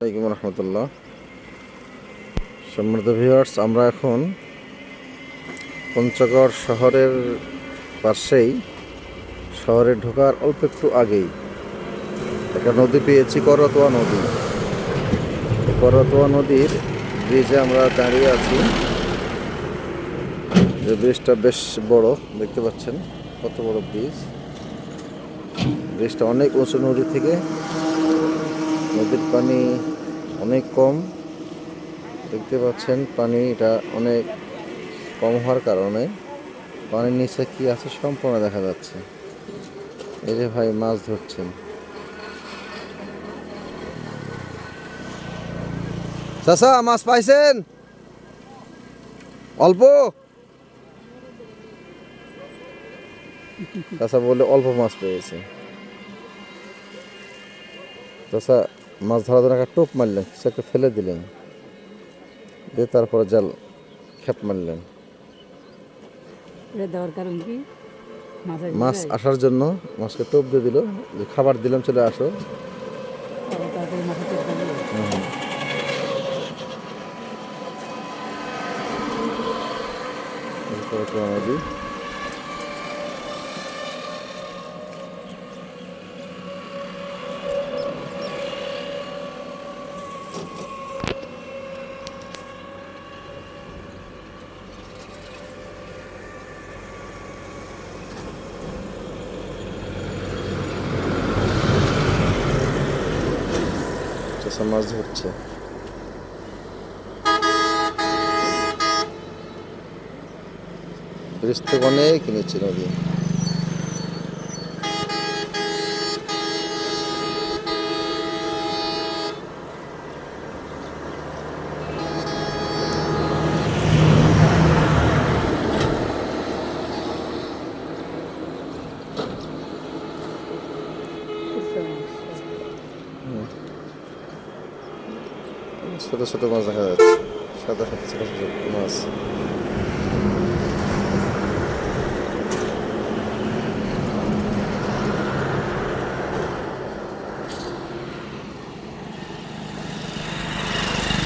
আসসালামু আলাইকুম রহমতুল্লাহ। সম্মানিত ভিউয়ার্স, আমরা এখন পঞ্চগড় শহরের পাশেই, শহরে ঢোকার অল্প একটু আগেই একটা নদী পেয়েছি, করতোয়া নদী। এই করতোয়া নদীর ব্রিজে আমরা দাঁড়িয়ে আছি। যে ব্রিজটা বেশ বড়, দেখতে পাচ্ছেন কত বড় ব্রিজ। ব্রিজটা অনেক উঁচু নদী থেকে, নদীর পানি অনেক কম। দেখতে পাচ্ছেন পানিটা অনেক কম হওয়ার কারণে পানির নিচে কি আছে সম্পূর্ণ দেখা যাচ্ছে। এই যে ভাই মাছ ধরছেন। চাচা, মাছ পাইছেন? অল্প? চাচা বলে অল্প মাছ পেয়েছে। চাচা মাছ ধরার জন্য একটা টোপ মারলেন, কিছু একটা ফেলে দিলেন, দিয়ে তারপরে জাল খেপ মারলেন। দেওয়ার কারণ কি? মাছ আসার জন্য মাছকে টোপ দিয়ে দিল, যে খাবার দিলাম চলে আসো। তাড়াতাড়ি মাথা টেপ দেবে। নদী। চাচা মাছ ধরছে। ব্রিজ থেকে অনেক নিচে নদী। ছোট ছোট মাছ দেখা যাচ্ছে, সাদা সাদা ছোট ছোট মাছ।